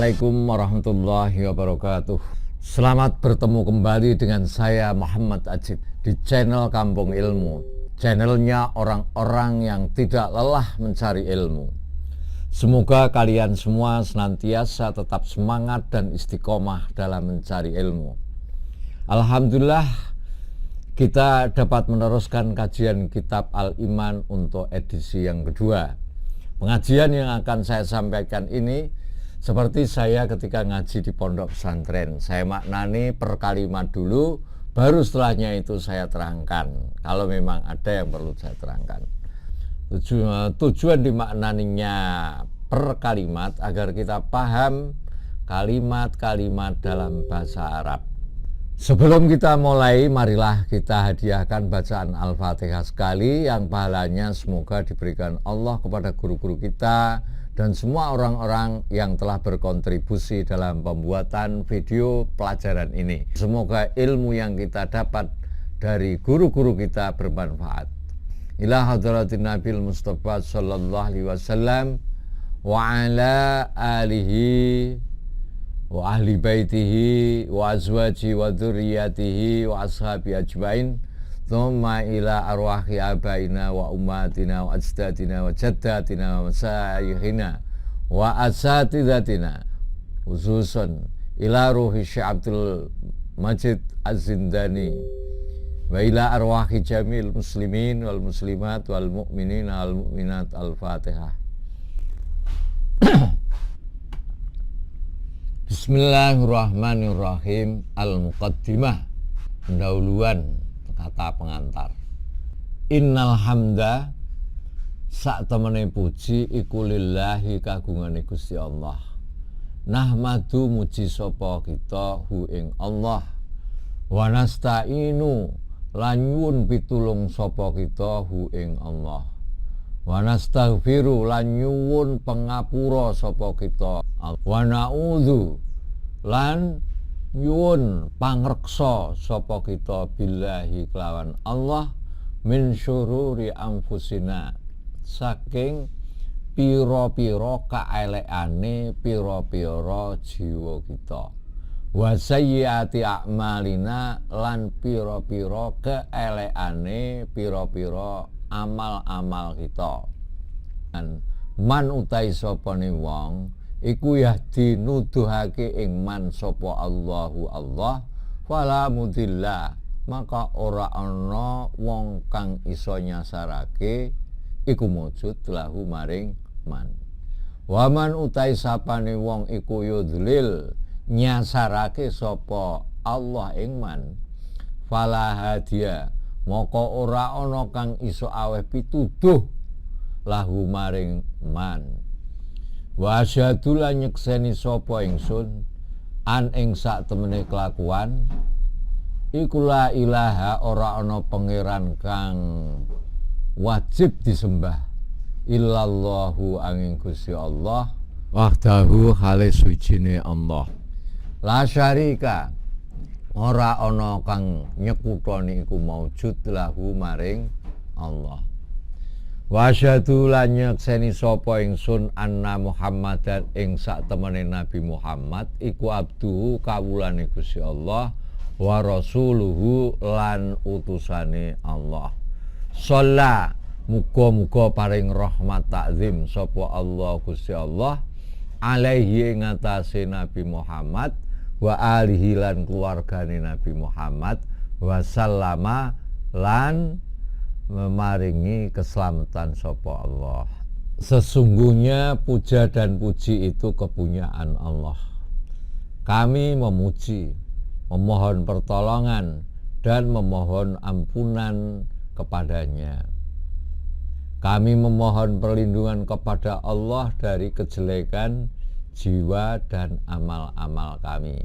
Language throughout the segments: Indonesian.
Assalamualaikum warahmatullahi wabarakatuh. Selamat bertemu kembali dengan saya Muhammad Ajib di channel Kampung Ilmu. Channelnya orang-orang yang tidak lelah mencari ilmu. Semoga kalian semua senantiasa tetap semangat dan istiqomah dalam mencari ilmu. Alhamdulillah kita dapat meneruskan kajian kitab Al-Iman untuk edisi yang kedua. Pengajian yang akan saya sampaikan ini seperti saya ketika ngaji di pondok pesantren. Saya maknani per kalimat dulu, baru setelahnya itu saya terangkan. Kalau memang ada yang perlu saya terangkan. Tujuan dimaknaninya per kalimat agar kita paham kalimat-kalimat dalam bahasa Arab. Sebelum kita mulai, marilah kita hadiahkan bacaan Al-Fatihah sekali yang pahalanya semoga diberikan Allah kepada guru-guru kita dan semua orang-orang yang telah berkontribusi dalam pembuatan video pelajaran ini. Semoga ilmu yang kita dapat dari guru-guru kita bermanfaat. Ila hadratin Nabil Mustafa sallallahu alaihi wasallam wa ala alihi wa ahli baitihi wa azwaji wa dzurriyyatihi wa ashabi ajmain. Thumma ila arwahi abaina wa ummatina wa ajdadina wa jaddatina wa masayikhina wa asatidatina, khususan ila ruhi Syekh Abdul Majid Az-Zindani wa ila arwahi jamil muslimin wal muslimat wal mu'minin wal mu'minat. Al-Fatihah. Bismillahirrahmanirrahim. Al-Muqaddimah, pendahuluan, kata pengantar. Innal hamda, sak temene puji iku lillahi kagungane Gusti Allah. Nahmadu muji sapa kita hu ing Allah. Wa nasta'inu lan nyuwun pitulung sapa kita hu ing Allah. Wa nastaghfiru lan nyuwun pangapura sapa kita. Wa na'udzu lan nyuwun pangreksa sapa kita billahi kelawan Allah min syururi anfusina, saking pira-pira kaelekane pira-pira jiwa kita, wa sayyiati a'malina lan pira-pira keelekane pira-pira amal-amal kita. Dan man utai sapane wong iku yahdi nuduhake ing man sapa Allahu Allah, fala mudilla, maka ora ana wong kang iso nyasarake iku mujud lahu maring man. Wa man utai sapane wong iku yudlil, nyasarake sapa Allah ing man, fala hadiya, maka ora ana kang iso aweh pituduh lahu maring man. Wa asyhadu lan nyekseni sapa ingsun an ing sak temene kelakuan iku la ilaha, ora ana pangeran kang wajib disembah illallahu angin Gusti Allah wahdahu hale sucine Allah, la syarika, ora ana kang nyekutoni iku maujud lahu maring Allah. Wa asyhadu lan nyekseni sapa ingsun anna Muhammadan ing sak temene Nabi Muhammad iku abduhu kawulane Gusti Allah wa rasuluhu lan utusane Allah. Shalla, muga-muga paring rahmat takzim sapa Allah Gusti Allah alaihi ing atase Nabi Muhammad wa alihi lan keluargane Nabi Muhammad wa sallama lan memaringi keselamatan sapa Allah. Sesungguhnya puja dan puji itu kepunyaan Allah. Kami memuji, memohon pertolongan dan memohon ampunan kepadanya. Kami memohon perlindungan kepada Allah dari kejelekan jiwa dan amal-amal kami.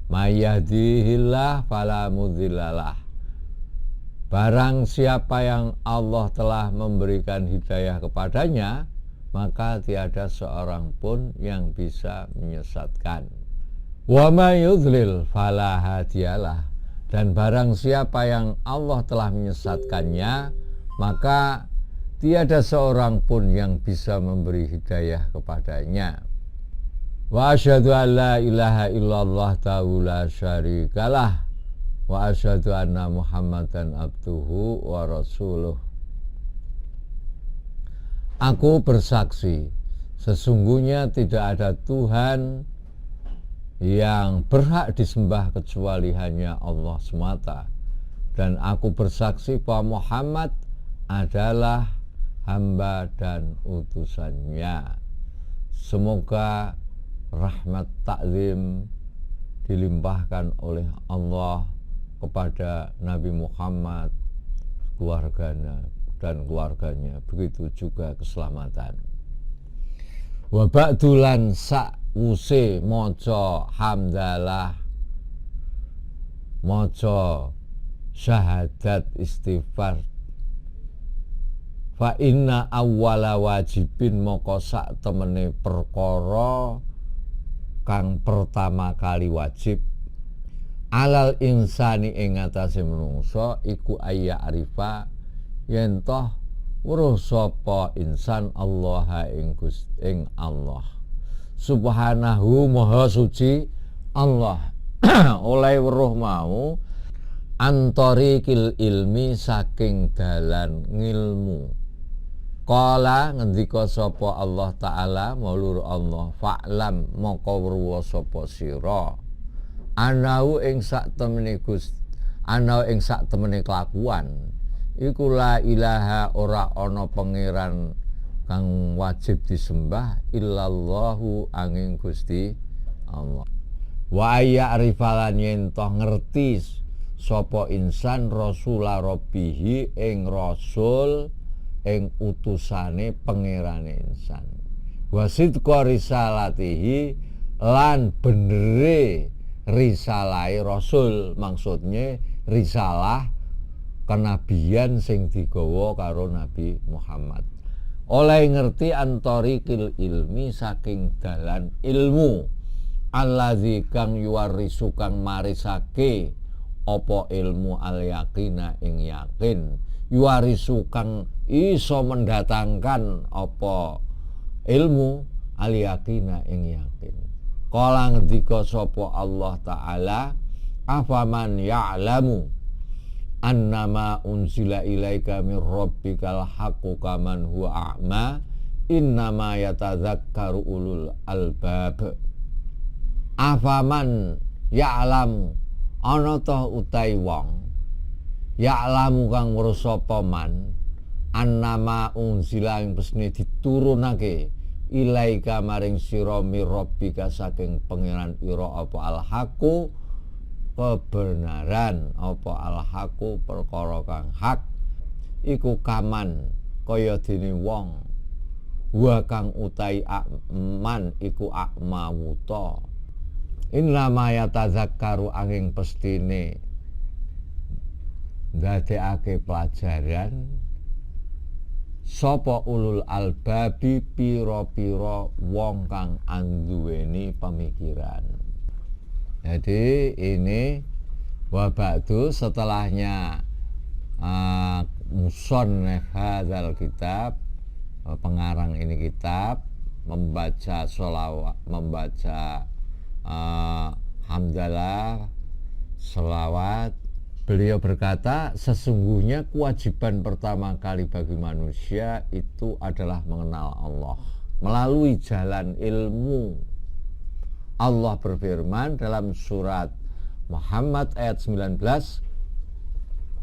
May yahdihillah fala mudhillalah. Barang siapa yang Allah telah memberikan hidayah kepadanya, maka tiada seorang pun yang bisa menyesatkan. Wa may yudlil fala hadiyalah. Dan barang siapa yang Allah telah menyesatkannya, maka tiada seorang pun yang bisa memberi hidayah kepadanya. Wa asyhadu an la ilaha illallah la syarikalah wa asyhadu anna Muhammadan abduhu wa rasuluh. Aku bersaksi sesungguhnya tidak ada Tuhan yang berhak disembah kecuali hanya Allah semata, dan aku bersaksi bahwa Muhammad adalah hamba dan utusannya. Semoga rahmat takzim dilimpahkan oleh Allah kepada Nabi Muhammad, keluarganya dan keluarganya, begitu juga keselamatan. Wa ba'dulan sa'wuse maca hamdalah, maca syahadat istighfar, fa inna awwala wajibin moko sak temene perkara kang pertama kali wajib alal insani ing atase menungso iku ayya arifa yen toh weruh sapa insan Allah ing Allah subhanahu maha suci Allah oleh weruh mau antarikil ilmi saking dalan ngilmu. Qala ngendika sapa Allah taala maulur Allah fa'lam moko weruh sapa sira anau ing sak temene anau ing sak temene kelakuan iku la ilaha ora ana pangeran kang wajib disembah illallahu angin Gusti Allah. Wa ayya rifalan yen toh ngerti sapa insan rasula rabbihi ing rasul ing utusane pangerane insan. Wasidqa risalatihi lan benere risalahe rasul, maksudnya risalah kenabian sing digawa karo Nabi Muhammad. Oleh ngerti antarikil ilmi saking dalan ilmu allazi kang yuwarisu kang marisake apa ilmu al yakina ing yakin yuwarisu kang iso mendatangkan apa ilmu al yakina ing yakin. Kala ngendika sapa Allah taala afaman ya'lamu annama unzila ilaika mir rabbikal haqqu kaman huwa a'ma innama yatadzakkaru ulul albab. Afaman ya'lamu ana ta utai wong ya'lamu kang weruh sapa man annama unzila ing pesne diturunake ilaika maring sira mirabbika saking pangeran ira apa al-haqqu kebenaran apa al-haqqu perkara kang hak iku kaman kaya dene wong wa kang utai man iku akma wuta inna ma yatazakkaru angin pestine ndadekake pelajaran sapa ulul albabi pira-pira wong kang anduweni pemikiran. Jadi ini wabadu setelahnya musannif hadzal kitab, pengarang ini kitab membaca sholawat, membaca hamdalah, selawat. Beliau berkata, sesungguhnya kewajiban pertama kali bagi manusia itu adalah mengenal Allah melalui jalan ilmu. Allah berfirman dalam surat Muhammad ayat 19,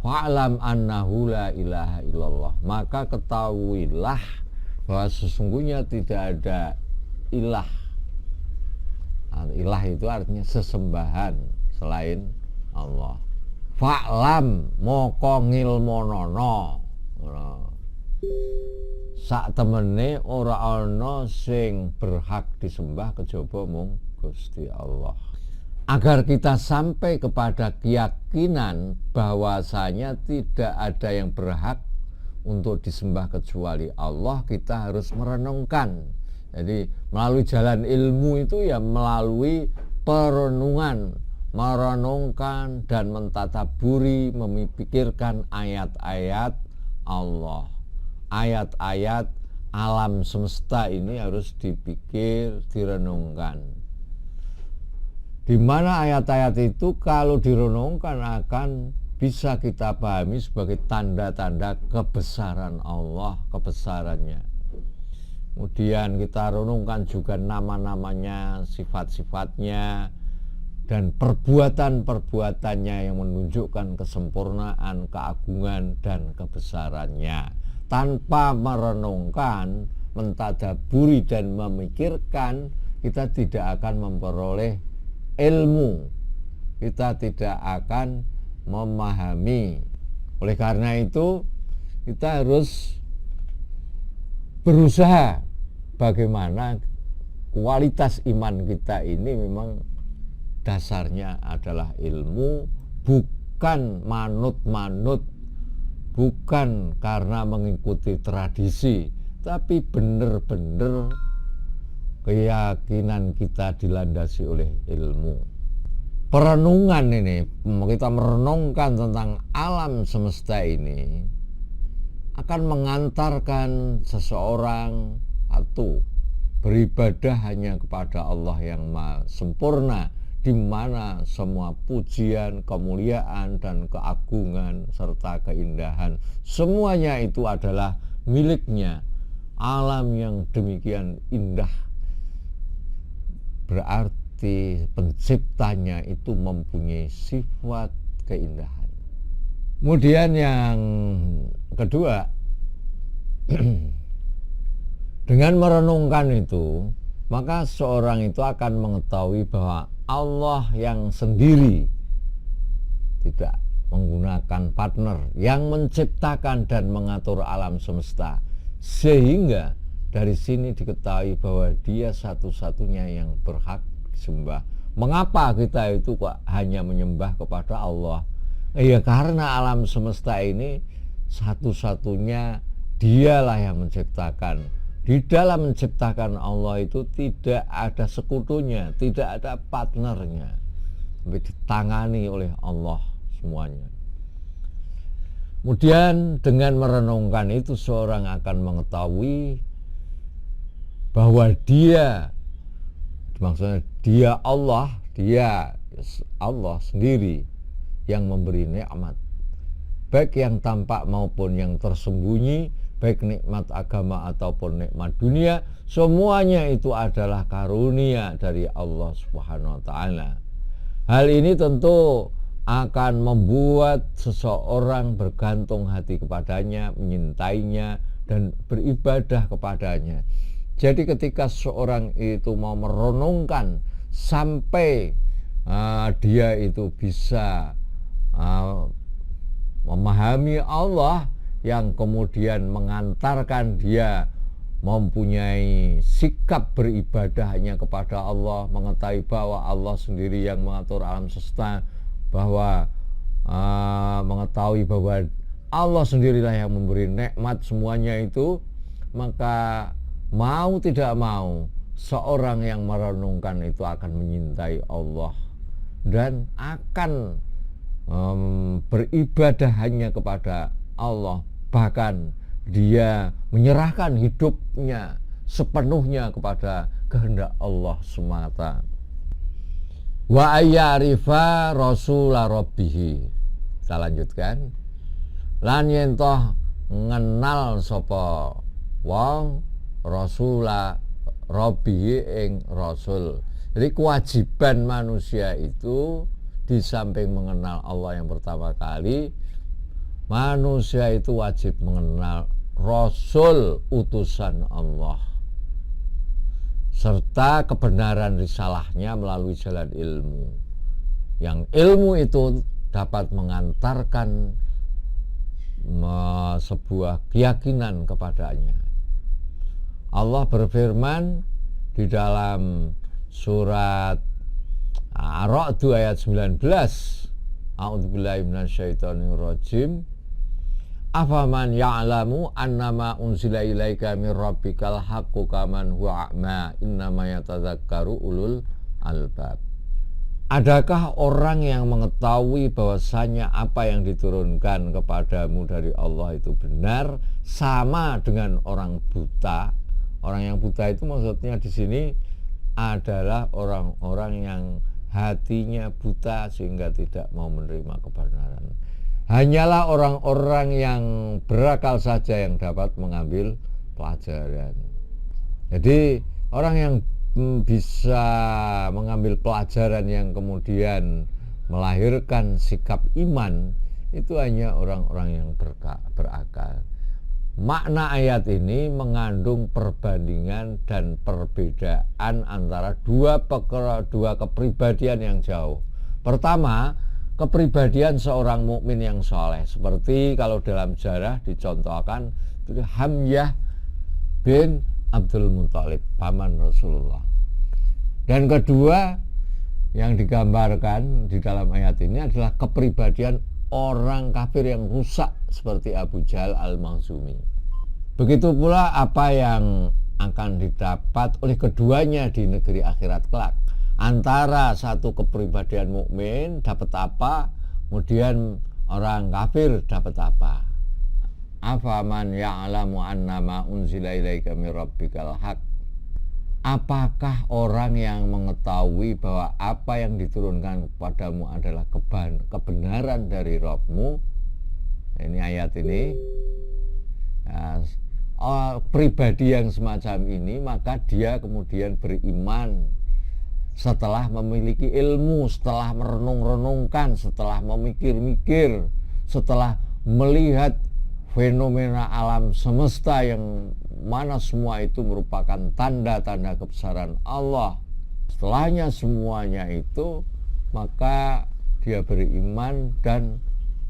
fa'lam annahu la ilaha illallah, maka ketahuilah bahwa sesungguhnya tidak ada ilah. Ilah itu artinya sesembahan selain Allah. Fa'lam moko ngilmonono sak temene ora ana sing berhak disembah kejaba mung Gusti Allah. Agar kita sampai kepada keyakinan bahwasanya tidak ada yang berhak untuk disembah kecuali Allah, kita harus merenungkan. Jadi melalui jalan ilmu itu ya melalui perenungan, merenungkan dan mentadaburi, memikirkan ayat-ayat Allah. Ayat-ayat alam semesta ini harus dipikir, direnungkan. di mana ayat-ayat itu kalau direnungkan akan bisa kita pahami sebagai tanda-tanda kebesaran Allah, kebesarannya. Kemudian kita renungkan juga nama-namanya, sifat-sifatnya, dan perbuatan-perbuatannya yang menunjukkan kesempurnaan, keagungan, dan kebesarannya. Tanpa merenungkan, mentadaburi, dan memikirkan, kita tidak akan memperoleh ilmu, kita tidak akan memahami. Oleh karena itu, kita harus berusaha bagaimana kualitas iman kita ini memang dasarnya adalah ilmu, bukan manut-manut, bukan karena mengikuti tradisi, tapi benar-benar keyakinan kita dilandasi oleh ilmu. Perenungan ini, kita merenungkan tentang alam semesta ini, akan mengantarkan seseorang atau beribadah hanya kepada Allah yang Maha Sempurna, di mana semua pujian, kemuliaan, dan keagungan serta keindahan semuanya itu adalah miliknya. Alam yang demikian indah berarti penciptanya itu mempunyai sifat keindahan. Kemudian yang kedua, dengan merenungkan itu, maka seorang itu akan mengetahui bahwa Allah yang sendiri, tidak menggunakan partner, yang menciptakan dan mengatur alam semesta, sehingga dari sini diketahui bahwa Dia satu-satunya yang berhak disembah. Mengapa kita itu kok hanya menyembah kepada Allah? Ya karena alam semesta ini satu-satunya Dialah yang menciptakan. Di dalam menciptakan Allah itu tidak ada sekutunya, tidak ada partnernya, tapi ditangani oleh Allah semuanya. Kemudian dengan merenungkan itu, seorang akan mengetahui bahwa Dia, maksudnya Dia Allah sendiri yang memberi nikmat, baik yang tampak maupun yang tersembunyi, baik nikmat agama ataupun nikmat dunia, semuanya itu adalah karunia dari Allah Subhanahu wa taala. Hal ini tentu akan membuat seseorang bergantung hati kepadanya, menyintainya, dan beribadah kepadanya. Jadi ketika seorang itu mau merenungkan sampai dia itu bisa memahami Allah, yang kemudian mengantarkan dia mempunyai sikap beribadah hanya kepada Allah, mengetahui bahwa Allah sendiri yang mengatur alam semesta, bahwa mengetahui bahwa Allah sendirilah yang memberi nikmat semuanya itu, maka mau tidak mau seorang yang merenungkan itu akan menyintai Allah dan akan beribadah hanya kepada Allah, bahkan dia menyerahkan hidupnya sepenuhnya kepada kehendak Allah semata. Wa ayyarifa rasula rabbih. Kita lanjutkan. Lan yen toh ngenal sapa wong rasula rabbih ing rasul. Jadi kewajiban manusia itu, di samping mengenal Allah yang pertama kali, manusia itu wajib mengenal Rasul utusan Allah serta kebenaran risalahnya melalui jalan ilmu. Yang ilmu itu dapat mengantarkan sebuah keyakinan kepadanya. Allah berfirman di dalam surat Ar-Ra'd ayat 19, A'udzubillahi minasyaitonirrajim. Afaman ya'lamu annama unzila ilaika mir rabbikal haqqu kaman huwa a'ma innama yatadzakkaru ulul albab. Adakah orang yang mengetahui bahwasanya apa yang diturunkan kepadamu dari Allah itu benar, sama dengan orang buta? Orang yang buta itu maksudnya di sini adalah orang-orang yang hatinya buta sehingga tidak mau menerima kebenaran. Hanyalah orang-orang yang berakal saja yang dapat mengambil pelajaran. Jadi orang yang bisa mengambil pelajaran yang kemudian melahirkan sikap iman itu hanya orang-orang yang berakal. Makna ayat ini mengandung perbandingan dan perbedaan antara dua kepribadian yang jauh. Pertama, kepribadian seorang mukmin yang soleh, seperti kalau dalam sejarah dicontohkan Hamzah bin Abdul Muthalib, paman Rasulullah. Dan kedua yang digambarkan di dalam ayat ini adalah kepribadian orang kafir yang rusak seperti Abu Jahal al-Makhzumi. Begitu pula apa yang akan didapat oleh keduanya di negeri akhirat kelak. Antara satu kepribadian mukmin dapat apa, kemudian orang kafir dapat apa. Afaman ya'lamu annama unzila ilaika mir rabbikal haq. Apakah orang yang mengetahui bahwa apa yang diturunkan kepadamu adalah kebenaran dari Rabbmu? Ini ayat ini. Pribadi yang semacam ini maka dia kemudian beriman setelah memiliki ilmu, setelah merenung-renungkan, setelah memikir-mikir, setelah melihat fenomena alam semesta yang mana semua itu merupakan tanda-tanda kebesaran Allah. Setelahnya semuanya itu, maka dia beriman dan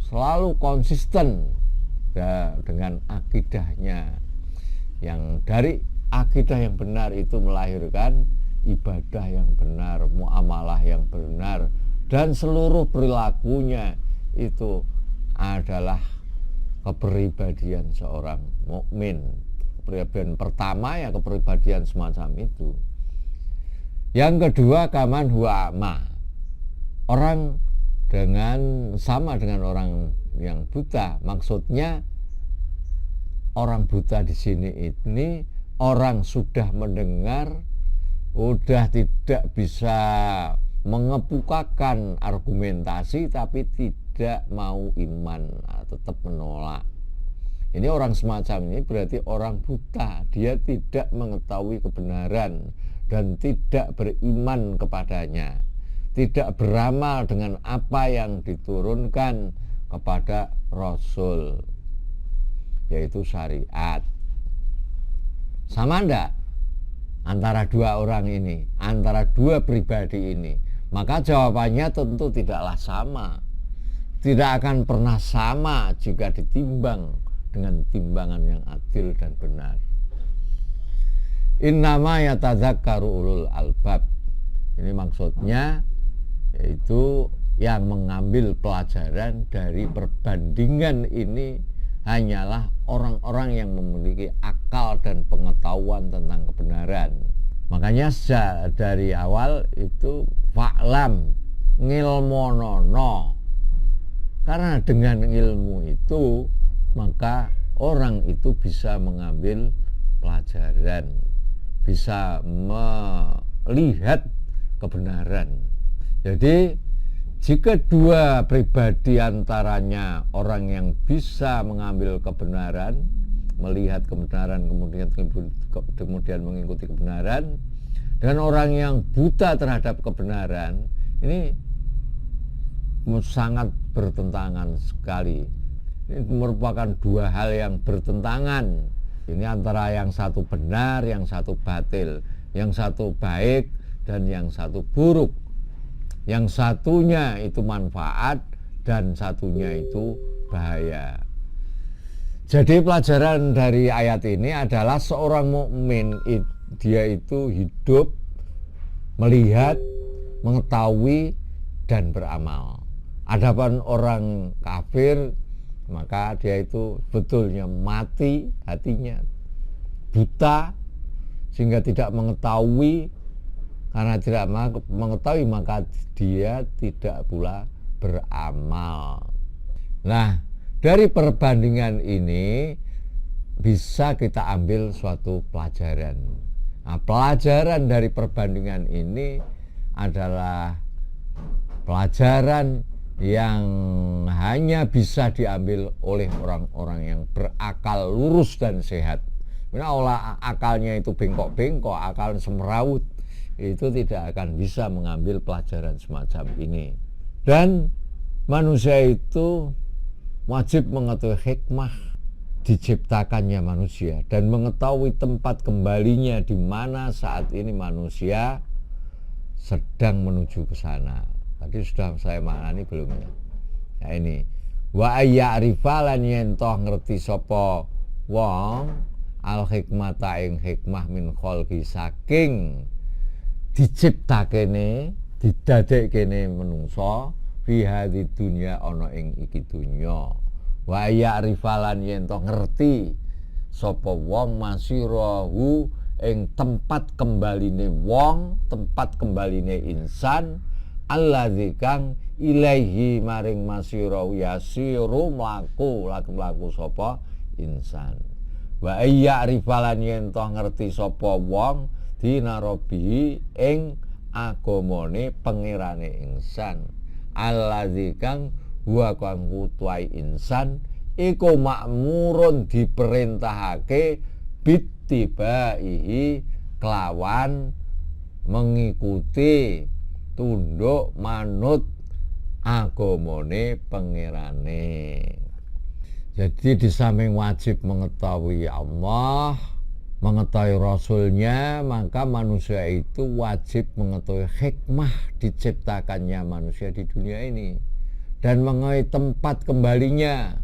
selalu konsisten dengan akidahnya. Yang dari akidah yang benar itu melahirkan ibadah yang benar, muamalah yang benar, dan seluruh perilakunya itu adalah kepribadian seorang mukmin. Kepribadian pertama ya kepribadian semacam itu. Yang kedua, kaman huwa ma, orang sama dengan orang yang buta. Maksudnya orang buta di sini ini orang sudah mendengar, udah tidak bisa mengemukakan argumentasi tapi tidak mau iman, tetap menolak. Ini orang semacam ini berarti orang buta, dia tidak mengetahui kebenaran dan tidak beriman kepadanya, tidak beramal dengan apa yang diturunkan kepada Rasul, yaitu syariat. Sama enggak antara dua orang ini, antara dua pribadi ini? Maka jawabannya tentu tidaklah sama. Tidak akan pernah sama jika ditimbang dengan timbangan yang adil dan benar. Innama yatadzakkaru ulul albab. Ini maksudnya yaitu yang mengambil pelajaran dari perbandingan ini hanyalah orang-orang yang memiliki akal dan pengetahuan tentang kebenaran. Makanya dari awal itu fa'lam ngilmonono. Karena dengan ilmu itu maka orang itu bisa mengambil pelajaran, bisa melihat kebenaran. Jadi jika dua pribadi antaranya orang yang bisa mengambil kebenaran, melihat kebenaran kemudian mengikuti kebenaran, dan orang yang buta terhadap kebenaran, ini sangat bertentangan sekali. Ini merupakan dua hal yang bertentangan. Ini antara yang satu benar, yang satu batil, yang satu baik dan yang satu buruk. Yang satunya itu manfaat dan satunya itu bahaya. Jadi pelajaran dari ayat ini adalah seorang mukmin dia itu hidup, melihat, mengetahui dan beramal. Adapun orang kafir maka dia itu betulnya mati hatinya, buta sehingga tidak mengetahui. Karena tidak mengetahui maka dia tidak pula beramal. Nah, dari perbandingan ini bisa kita ambil suatu pelajaran. Nah, pelajaran dari perbandingan ini adalah Pelajaran yang hanya bisa diambil oleh orang-orang yang berakal lurus dan sehat. Karena olah akalnya itu bengkok-bengkok, akal semrawut, itu tidak akan bisa mengambil pelajaran semacam ini. Dan manusia itu wajib mengetahui hikmah diciptakannya manusia dan mengetahui tempat kembalinya di mana saat ini manusia sedang menuju ke sana. Tadi sudah saya maknani belum ya? Nah ini wa ayya'rifa lan yen toh ngerti sapa wong al hikmata ing hikmah min kholqi saking diciptakene didadekkene menungso fi hadhi dunya ana ing iki dunya. Wa ya'rifa lan yen to ngerti sapa wong masirahu ing tempat kembaline wong, tempat kembaline insan alladzi kang ilaihi maring masirahu yasiru mlaku sapa insan. Wa ya'rifa lan yen to ngerti sapa wong dinarobi ing agamane pangerane insan alladzi kang wa kang kutuai insan iku makmurun diperintahake bitibaihi kelawan mengikuti tunduk manut agamane pangerane. Jadi di samping wajib mengetahui Allah, mengetahui Rasulnya, maka manusia itu wajib mengetahui hikmah diciptakannya manusia di dunia ini dan mengetahui tempat kembalinya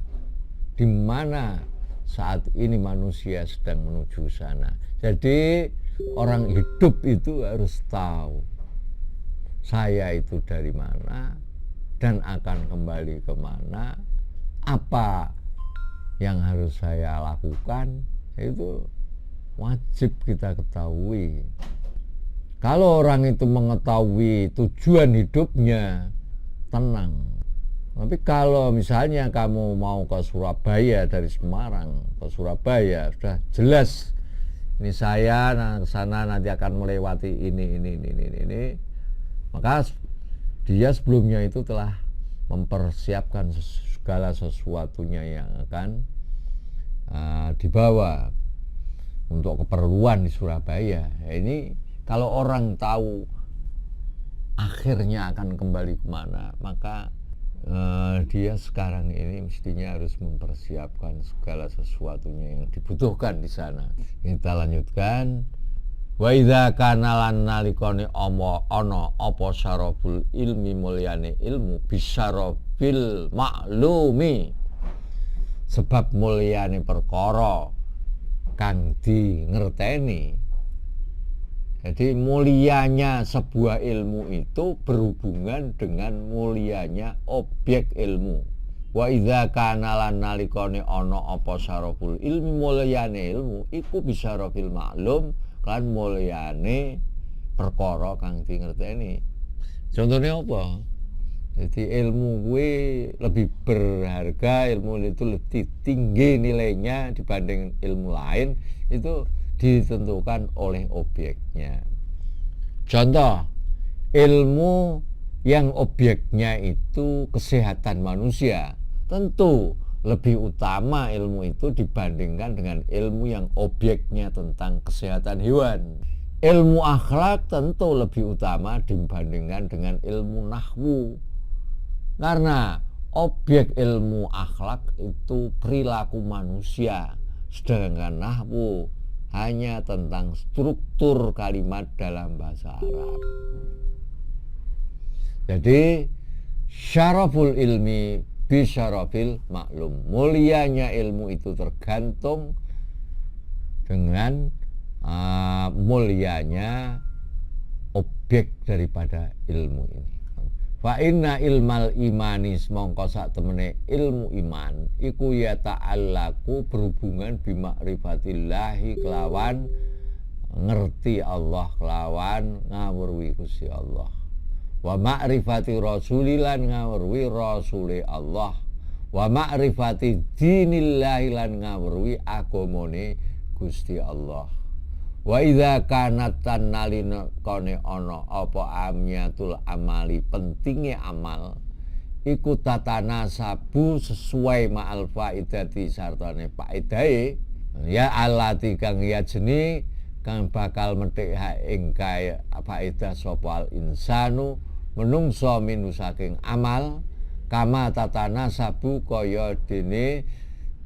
di mana saat ini manusia sedang menuju sana. Jadi orang hidup itu harus tahu saya itu dari mana dan akan kembali kemana, apa yang harus saya lakukan, itu wajib kita ketahui. Kalau orang itu mengetahui tujuan hidupnya, tenang. Tapi kalau misalnya kamu mau ke Surabaya dari Semarang ke Surabaya, sudah jelas ini saya ke sana nanti akan melewati ini. Maka dia sebelumnya itu telah mempersiapkan segala sesuatunya yang akan dibawa untuk keperluan di Surabaya. Ini kalau orang tahu akhirnya akan kembali kemana, maka dia sekarang ini mestinya harus mempersiapkan segala sesuatunya yang dibutuhkan di sana. Kita lanjutkan. Wa idza kana lan nalikane ana apa syaraful ilmi mulyane ilmu bisyarafil maklumi, sebab mulyane perkara kang di ngerteni. Jadi mulianya sebuah ilmu itu berhubungan dengan mulianya objek ilmu. Wa idza kana lan nalikane ana apa syaraful ilmi mulyane ilmu iku bisyarafil maklum kan mulyane perkara kang di ngerteni. Contohnya apa? Jadi ilmu gue lebih berharga, ilmu itu lebih tinggi nilainya dibanding ilmu lain, itu ditentukan oleh objeknya. Contoh, ilmu yang objeknya itu kesehatan manusia, tentu lebih utama ilmu itu dibandingkan dengan ilmu yang objeknya tentang kesehatan hewan. Ilmu akhlak tentu lebih utama dibandingkan dengan ilmu nahwu, karena objek ilmu akhlak itu perilaku manusia, sedangkan nahwu hanya tentang struktur kalimat dalam bahasa Arab. Jadi syaraful ilmi bisyarafil maklum, mulianya ilmu itu tergantung dengan mulianya objek daripada ilmu ini. Fa inna ilmal imanis mongko sak temene ilmu iman iku ya ta'allaku berhubungan bimakrifatillahi kelawan ngerti Allah, kelawan ngawruhi Gusti Allah. Wa ma'rifati rasulilan ngawruhi rasule Allah. Wa ma'rifati dinillahi lan ngawruhi agamane Gusti Allah. Wa idza kanat tanalina kone ana apa amyatul amali pentinge amal iku tatana sabu sesuai ma'al faidati sartane faedahe ya alati kang ya jeni kang bakal methik ing kaya faedah sapa al insanu menungso minu saking amal kama tatana sabu kaya dene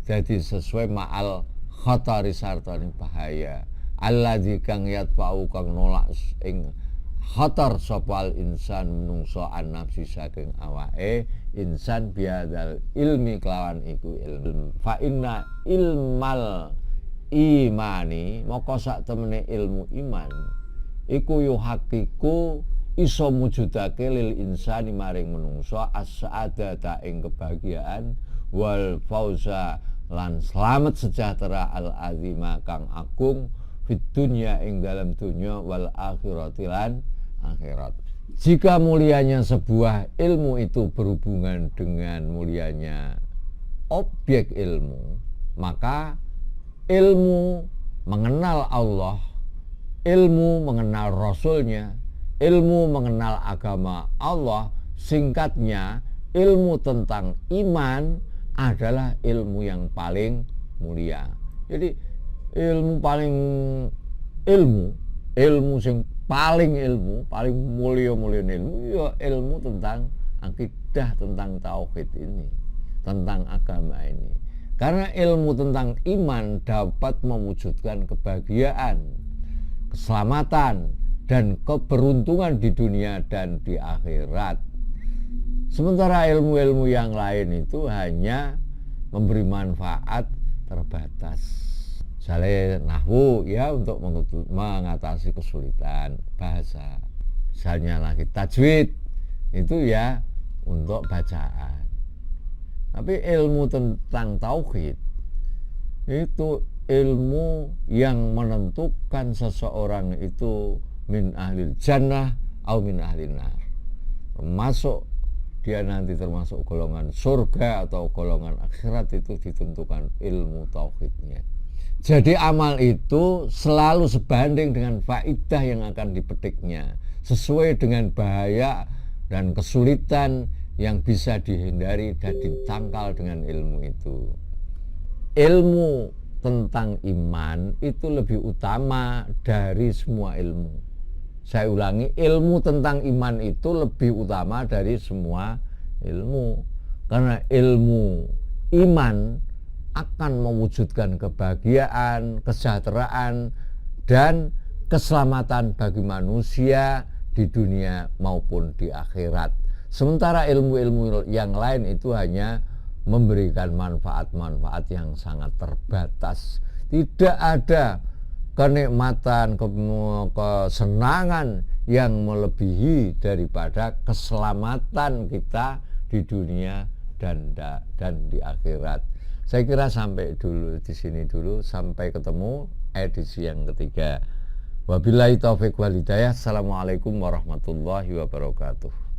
dadi sesuai ma'al khatari sartane bahaya alladzi kang yatfa'u kang nolak ing khatar sopal insan menungso an-nafsi saking awake insan biadal ilmi kelawan iku ilmu fa inna ilmal imani moko sak temene ilmu iman iku yuhaqiqu iso mujudake lil insani maring menungso as-sa'adata ing kebahagiaan wal fauza lan selamat sejahtera al-azima kang agung fit dunya ing dalam dunya wal akhirati lan akhirat. Jika mulianya sebuah ilmu itu berhubungan dengan mulianya objek ilmu, maka ilmu mengenal Allah, ilmu mengenal Rasulnya, ilmu mengenal agama Allah, singkatnya ilmu tentang iman adalah ilmu yang paling mulia. Jadi ilmu sing paling mulia ilmu ya ilmu tentang akidah, tentang tauhid ini, tentang agama ini. Karena ilmu tentang iman dapat mewujudkan kebahagiaan, keselamatan dan keberuntungan di dunia dan di akhirat. Sementara ilmu-ilmu yang lain itu hanya memberi manfaat terbatas. Misalnya nahwu ya untuk mengatasi kesulitan bahasa. Misalnya lagi tajwid itu ya untuk bacaan. Tapi ilmu tentang tauhid itu ilmu yang menentukan seseorang itu min ahlil jannah atau min ahlin nar. Termasuk dia nanti termasuk golongan surga atau golongan akhirat itu ditentukan ilmu tauhidnya. Jadi amal itu selalu sebanding dengan faidah yang akan dipetiknya, sesuai dengan bahaya dan kesulitan yang bisa dihindari dan ditangkal dengan ilmu itu. Ilmu tentang iman itu lebih utama dari semua ilmu. Saya ulangi, ilmu tentang iman itu lebih utama dari semua ilmu. Karena ilmu iman akan mewujudkan kebahagiaan, kesejahteraan, dan keselamatan bagi manusia di dunia maupun di akhirat. Sementara ilmu-ilmu yang lain itu hanya memberikan manfaat-manfaat yang sangat terbatas. Tidak ada kenikmatan, kesenangan yang melebihi daripada keselamatan kita di dunia dan di akhirat. Saya kira sampai dulu di sini dulu, sampai ketemu edisi yang ketiga. Wabillahi taufiq wal hidayah. Assalamualaikum warahmatullahi wabarakatuh.